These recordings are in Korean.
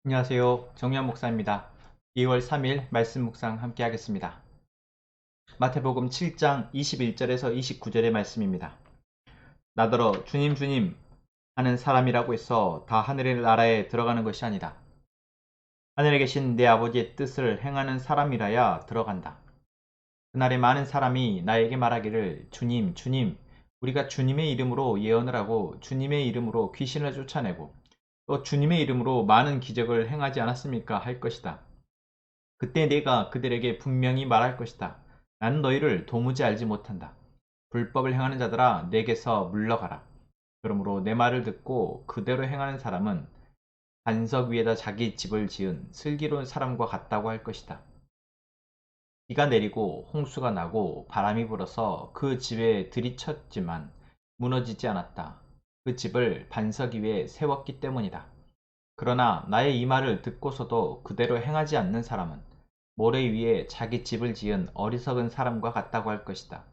안녕하세요. 정유한 목사입니다. 2월 3일 말씀 묵상 함께 하겠습니다. 마태복음 7장 21절에서 29절의 말씀입니다. 나더러 주님 주님 하는 사람이라고 해서 다 하늘의 나라에 들어가는 것이 아니다. 하늘에 계신 내 아버지의 뜻을 행하는 사람이라야 들어간다. 그날에 많은 사람이 나에게 말하기를 주님 주님 우리가 주님의 이름으로 예언을 하고 주님의 이름으로 귀신을 쫓아내고 또 주님의 이름으로 많은 기적을 행하지 않았습니까? 할 것이다. 그때 내가 그들에게 분명히 말할 것이다. 나는 너희를 도무지 알지 못한다. 불법을 행하는 자들아 내게서 물러가라. 그러므로 내 말을 듣고 그대로 행하는 사람은 반석 위에다 자기 집을 지은 슬기로운 사람과 같다고 할 것이다. 비가 내리고 홍수가 나고 바람이 불어서 그 집에 들이쳤지만 무너지지 않았다. 그 집을 반석 위에 세웠기 때문이다. 그러나 나의 이 말을 듣고서도 그대로 행하지 않는 사람은 모래 위에 자기 집을 지은 어리석은 사람과 같다고 할 것이다.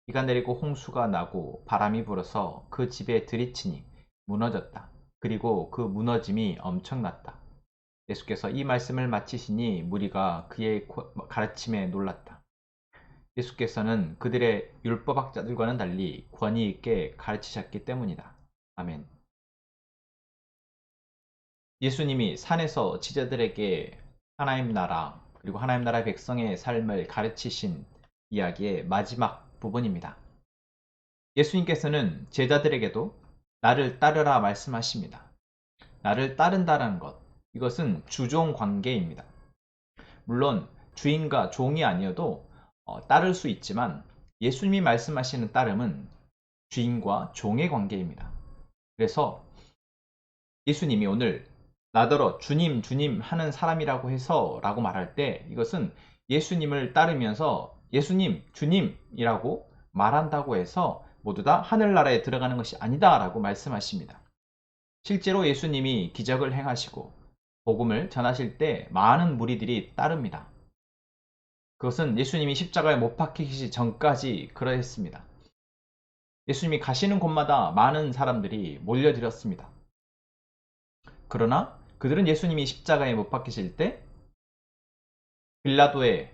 비가 내리고 홍수가 나고 바람이 불어서 그 집에 들이치니 무너졌다. 그리고 그 무너짐이 엄청났다. 예수께서 이 말씀을 마치시니 무리가 그의 가르침에 놀랐다. 예수께서는 그들의 율법학자들과는 달리 권위 있게 가르치셨기 때문이다. 아멘. 예수님이 산에서 제자들에게 하나님 나라 그리고 하나님 나라의 백성의 삶을 가르치신 이야기의 마지막 부분입니다. 예수님께서는 제자들에게도 나를 따르라 말씀하십니다. 나를 따른다는 것, 이것은 주종 관계입니다. 물론 주인과 종이 아니어도 따를 수 있지만 예수님이 말씀하시는 따름은 주인과 종의 관계입니다. 그래서 예수님이 오늘 나더러 주님 주님 하는 사람이라고 해서 라고 말할 때 이것은 예수님을 따르면서 예수님 주님이라고 말한다고 해서 모두 다 하늘나라에 들어가는 것이 아니다 라고 말씀하십니다. 실제로 예수님이 기적을 행하시고 복음을 전하실 때 많은 무리들이 따릅니다. 그것은 예수님이 십자가에 못 박히시기 전까지 그러했습니다. 예수님이 가시는 곳마다 많은 사람들이 몰려들었습니다. 그러나 그들은 예수님이 십자가에 못 박히실 때 빌라도의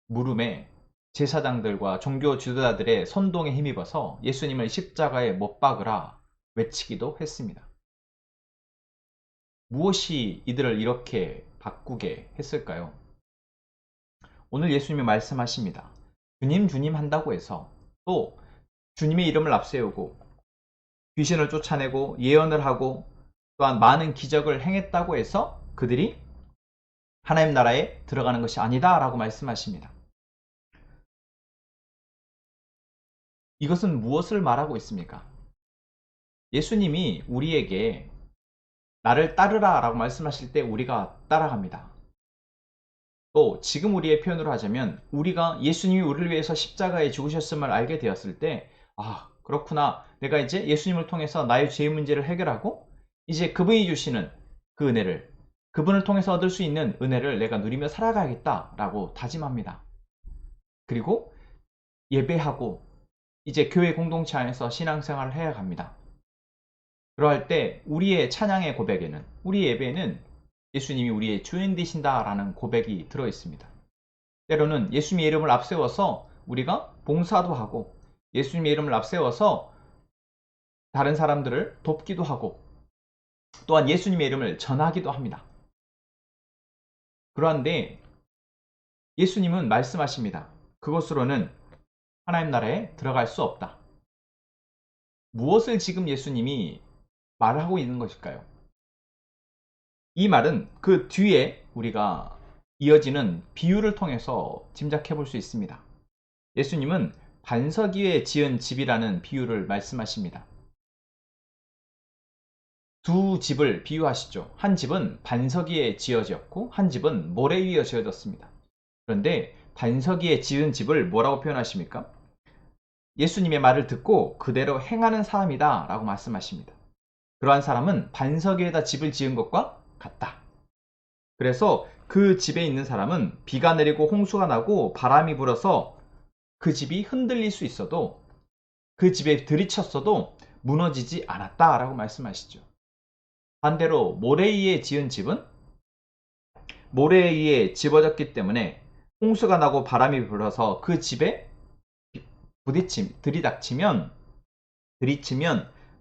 물음에 제사장들과 종교 지도자들의 선동에 힘입어서 예수님을 십자가에 못 박으라 외치기도 했습니다. 무엇이 이들을 이렇게 바꾸게 했을까요? 오늘 예수님이 말씀하십니다. 주님 주님 한다고 해서 또 주님의 이름을 앞세우고 귀신을 쫓아내고 예언을 하고 또한 많은 기적을 행했다고 해서 그들이 하나님 나라에 들어가는 것이 아니다 라고 말씀하십니다. 이것은 무엇을 말하고 있습니까? 예수님이 우리에게 나를 따르라 라고 말씀하실 때 우리가 따라갑니다. 또 지금 우리의 표현으로 하자면 우리가 예수님이 우리를 위해서 십자가에 죽으셨음을 알게 되었을 때 그렇구나, 내가 이제 예수님을 통해서 나의 죄의 문제를 해결하고 이제 그분이 주시는 그 은혜를, 그분을 통해서 얻을 수 있는 은혜를 내가 누리며 살아가야겠다 라고 다짐합니다. 그리고 예배하고 이제 교회 공동체 안에서 신앙생활을 해야 합니다. 그러할 때 우리의 찬양의 고백에는, 우리의 예배에는 예수님이 우리의 주인 되신다라는 고백이 들어 있습니다. 때로는 예수님의 이름을 앞세워서 우리가 봉사도 하고 예수님의 이름을 앞세워서 다른 사람들을 돕기도 하고 또한 예수님의 이름을 전하기도 합니다. 그런데 예수님은 말씀하십니다. 그것으로는 하나님 나라에 들어갈 수 없다. 무엇을 지금 예수님이 말하고 있는 것일까요? 이 말은 그 뒤에 우리가 이어지는 비유를 통해서 짐작해 볼 수 있습니다. 예수님은 반석 위에 지은 집이라는 비유를 말씀하십니다. 두 집을 비유하시죠. 한 집은 반석 위에 지어졌고 한 집은 모래 위에 지어졌습니다. 그런데 반석 위에 지은 집을 뭐라고 표현하십니까? 예수님의 말을 듣고 그대로 행하는 사람이다 라고 말씀하십니다. 그러한 사람은 반석 위에다 집을 지은 것과 같다. 그래서 그 집에 있는 사람은 비가 내리고 홍수가 나고 바람이 불어서 그 집이 흔들릴 수 있어도 그 집에 들이쳤어도 무너지지 않았다라고 말씀하시죠. 반대로 모래 위에 지은 집은 모래 위에 집어졌기 때문에 홍수가 나고 바람이 불어서 그 집에 들이치면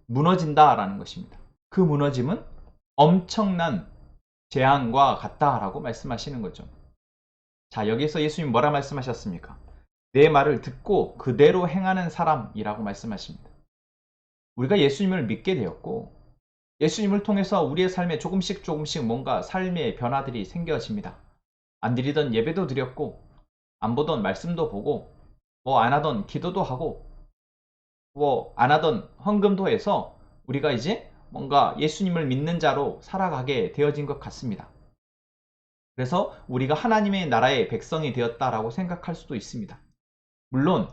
무너진다라는 것입니다. 그 무너짐은 엄청난 재앙과 같다라고 말씀하시는 거죠. 자, 여기서 예수님 뭐라 말씀하셨습니까? 내 말을 듣고 그대로 행하는 사람이라고 말씀하십니다. 우리가 예수님을 믿게 되었고 예수님을 통해서 우리의 삶에 조금씩 뭔가 삶의 변화들이 생겨집니다. 안 드리던 예배도 드렸고 안 보던 말씀도 보고 안 하던 기도도 하고 안 하던 헌금도 해서 우리가 이제 뭔가 예수님을 믿는 자로 살아가게 되어진 것 같습니다. 그래서 우리가 하나님의 나라의 백성이 되었다라고 생각할 수도 있습니다. 물론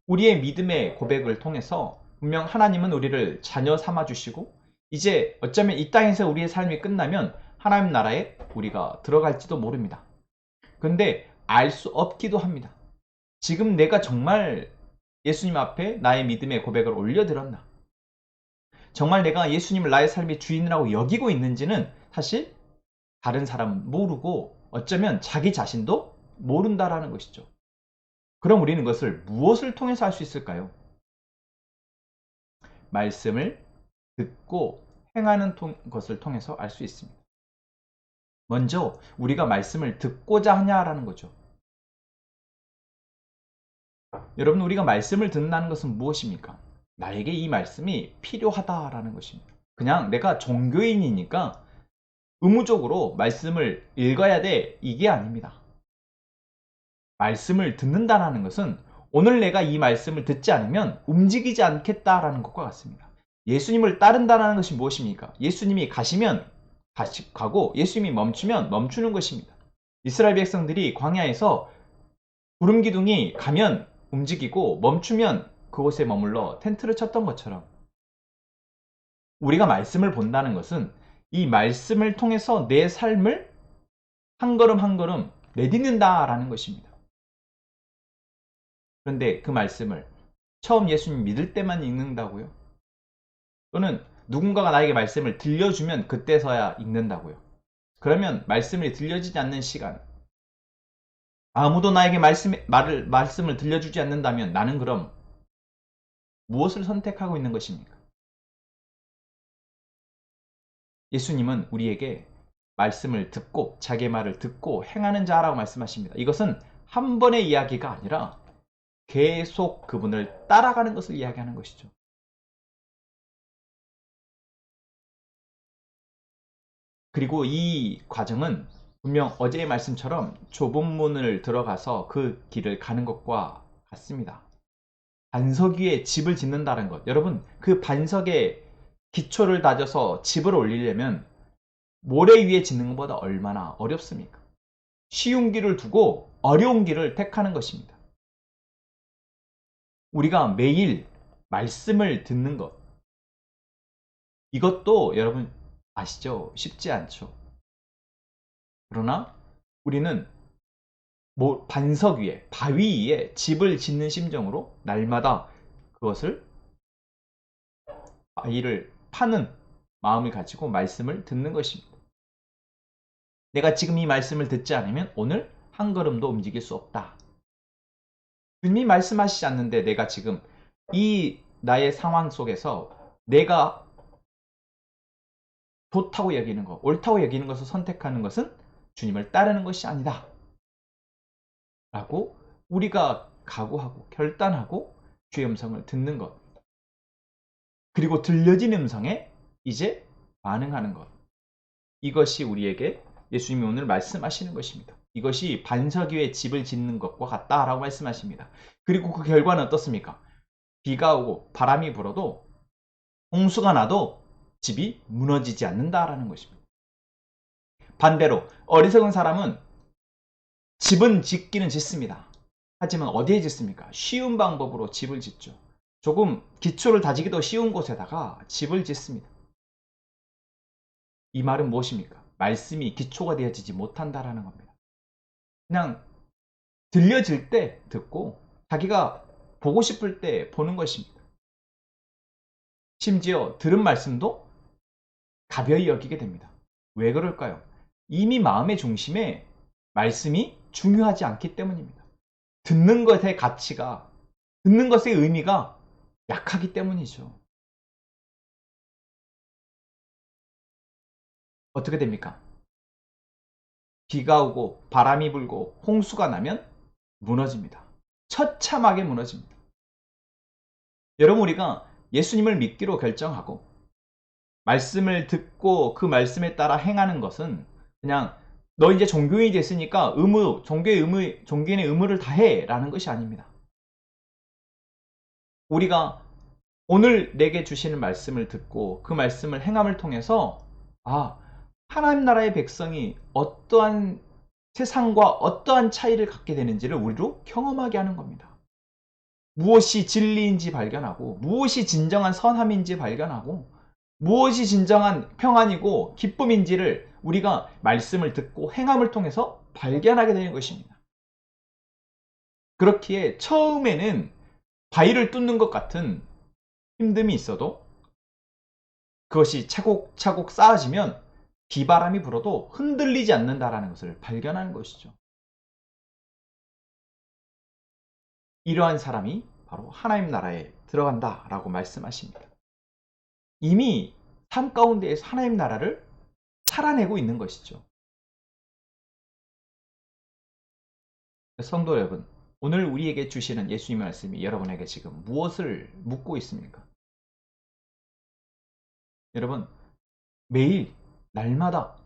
우리의 믿음의 고백을 통해서 분명 하나님은 우리를 자녀 삼아 주시고 이제 어쩌면 이 땅에서 우리의 삶이 끝나면 하나님 나라에 우리가 들어갈지도 모릅니다. 근데 알 수 없기도 합니다. 지금 내가 정말 예수님 앞에 나의 믿음의 고백을 올려드렸나? 정말 내가 예수님을 나의 삶의 주인이라고 여기고 있는지는 사실 다른 사람은 모르고 어쩌면 자기 자신도 모른다라는 것이죠. 그럼 우리는 그것을 무엇을 통해서 할 수 있을까요? 말씀을 듣고 행하는 것을 통해서 알 수 있습니다. 먼저 우리가 말씀을 듣고자 하냐라는 거죠. 여러분, 우리가 말씀을 듣는다는 것은 무엇입니까? 나에게 이 말씀이 필요하다라는 것입니다. 그냥 내가 종교인이니까 의무적으로 말씀을 읽어야 돼, 이게 아닙니다. 말씀을 듣는다는 것은 오늘 내가 이 말씀을 듣지 않으면 움직이지 않겠다라는 것과 같습니다. 예수님을 따른다는 것이 무엇입니까? 예수님이 가시면 가고 예수님이 멈추면 멈추는 것입니다. 이스라엘 백성들이 광야에서 구름 기둥이 가면 움직이고 멈추면 그곳에 머물러 텐트를 쳤던 것처럼 우리가 말씀을 본다는 것은 이 말씀을 통해서 내 삶을 한 걸음 한 걸음 내딛는다라는 것입니다. 그런데 그 말씀을 처음 예수님 믿을 때만 읽는다고요? 또는 누군가가 나에게 말씀을 들려주면 그때서야 읽는다고요? 그러면 말씀이 들려지지 않는 시간, 아무도 나에게 말씀을 들려주지 않는다면 나는 그럼 무엇을 선택하고 있는 것입니까? 예수님은 우리에게 말씀을 듣고 자기의 말을 듣고 행하는 자라고 말씀하십니다. 이것은 한 번의 이야기가 아니라 계속 그분을 따라가는 것을 이야기하는 것이죠. 그리고 이 과정은 분명 어제의 말씀처럼 좁은 문을 들어가서 그 길을 가는 것과 같습니다. 반석 위에 집을 짓는다는 것. 여러분, 그 반석에 기초를 다져서 집을 올리려면 모래 위에 짓는 것보다 얼마나 어렵습니까? 쉬운 길을 두고 어려운 길을 택하는 것입니다. 우리가 매일 말씀을 듣는 것. 이것도 여러분 아시죠? 쉽지 않죠. 그러나 우리는 반석 위에, 바위 위에 집을 짓는 심정으로 날마다 그것을 바위를 파는 마음을 가지고 말씀을 듣는 것입니다. 내가 지금 이 말씀을 듣지 않으면 오늘 한 걸음도 움직일 수 없다. 주님이 말씀하시지 않는데 내가 지금 이 나의 상황 속에서 내가 좋다고 여기는 것, 옳다고 여기는 것을 선택하는 것은 주님을 따르는 것이 아니다. 라고 우리가 각오하고 결단하고 주의 음성을 듣는 것. 그리고 들려진 음성에 이제 반응하는 것. 이것이 우리에게 예수님이 오늘 말씀하시는 것입니다. 이것이 반석 위에 집을 짓는 것과 같다라고 말씀하십니다. 그리고 그 결과는 어떻습니까? 비가 오고 바람이 불어도 홍수가 나도 집이 무너지지 않는다라는 것입니다. 반대로 어리석은 사람은 집은 짓기는 짓습니다. 하지만 어디에 짓습니까? 쉬운 방법으로 집을 짓죠. 조금 기초를 다지기도 쉬운 곳에다가 집을 짓습니다. 이 말은 무엇입니까? 말씀이 기초가 되어지지 못한다라는 겁니다. 그냥 들려질 때 듣고 자기가 보고 싶을 때 보는 것입니다. 심지어 들은 말씀도 가벼이 여기게 됩니다. 왜 그럴까요? 이미 마음의 중심에 말씀이 중요하지 않기 때문입니다. 듣는 것의 가치가, 듣는 것의 의미가 약하기 때문이죠. 어떻게 됩니까? 비가 오고 바람이 불고 홍수가 나면 무너집니다. 처참하게 무너집니다. 여러분, 우리가 예수님을 믿기로 결정하고 말씀을 듣고 그 말씀에 따라 행하는 것은 그냥 너 이제 종교인이 됐으니까 종교인의 의무를 다해 라는 것이 아닙니다. 우리가 오늘 내게 주시는 말씀을 듣고 그 말씀을 행함을 통해서 하나님 나라의 백성이 어떠한 세상과 어떠한 차이를 갖게 되는지를 우리로 경험하게 하는 겁니다. 무엇이 진리인지 발견하고 무엇이 진정한 선함인지 발견하고 무엇이 진정한 평안이고 기쁨인지를 우리가 말씀을 듣고 행함을 통해서 발견하게 되는 것입니다. 그렇기에 처음에는 바위를 뚫는 것 같은 힘듦이 있어도 그것이 차곡차곡 쌓아지면 비바람이 불어도 흔들리지 않는다라는 것을 발견하는 것이죠. 이러한 사람이 바로 하나님 나라에 들어간다라고 말씀하십니다. 이미 삶 가운데에서 하나님 나라를 살아내고 있는 것이죠. 성도 여러분, 오늘 우리에게 주시는 예수님의 말씀이 여러분에게 지금 무엇을 묻고 있습니까? 여러분, 매일 날마다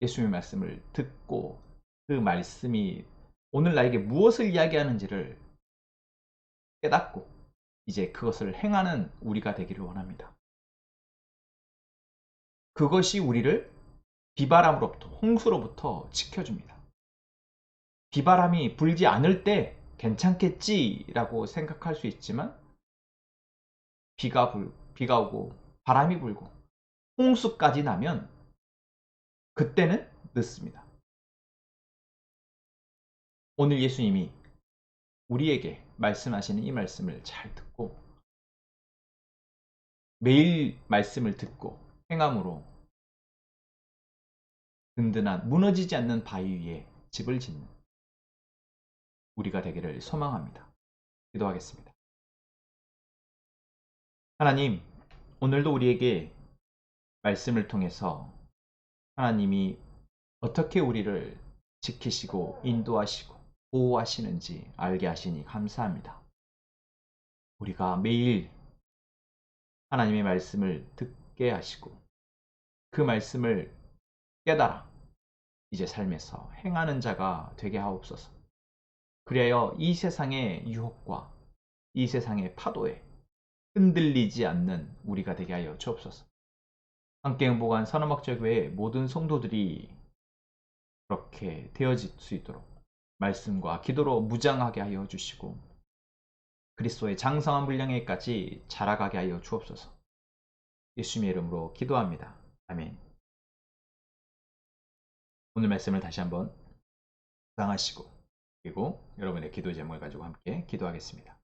예수님의 말씀을 듣고 그 말씀이 오늘 나에게 무엇을 이야기하는지를 깨닫고 이제 그것을 행하는 우리가 되기를 원합니다. 그것이 우리를 비바람으로부터, 홍수로부터 지켜줍니다. 비바람이 불지 않을 때 괜찮겠지라고 생각할 수 있지만 비가 오고 바람이 불고 홍수까지 나면 그때는 늦습니다. 오늘 예수님이 우리에게 말씀하시는 이 말씀을 잘 듣고 매일 말씀을 듣고 행함으로 든든한 무너지지 않는 바위 위에 집을 짓는 우리가 되기를 소망합니다. 기도하겠습니다. 하나님, 오늘도 우리에게 말씀을 통해서 하나님이 어떻게 우리를 지키시고 인도하시고 보호하시는지 알게 하시니 감사합니다. 우리가 매일 하나님의 말씀을 듣게 하시고 그 말씀을 깨달아 이제 삶에서 행하는 자가 되게 하옵소서. 그리하여 이 세상의 유혹과 이 세상의 파도에 흔들리지 않는 우리가 되게 하여 주옵소서. 함께 행복한 선언목적교회 모든 성도들이 그렇게 되어질 수 있도록 말씀과 기도로 무장하게 하여 주시고 그리스도의 장성한 분량에까지 자라가게 하여 주옵소서. 예수님의 이름으로 기도합니다. 아멘. 오늘 말씀을 다시 한번 묵상하시고 그리고 여러분의 기도 제목을 가지고 함께 기도하겠습니다.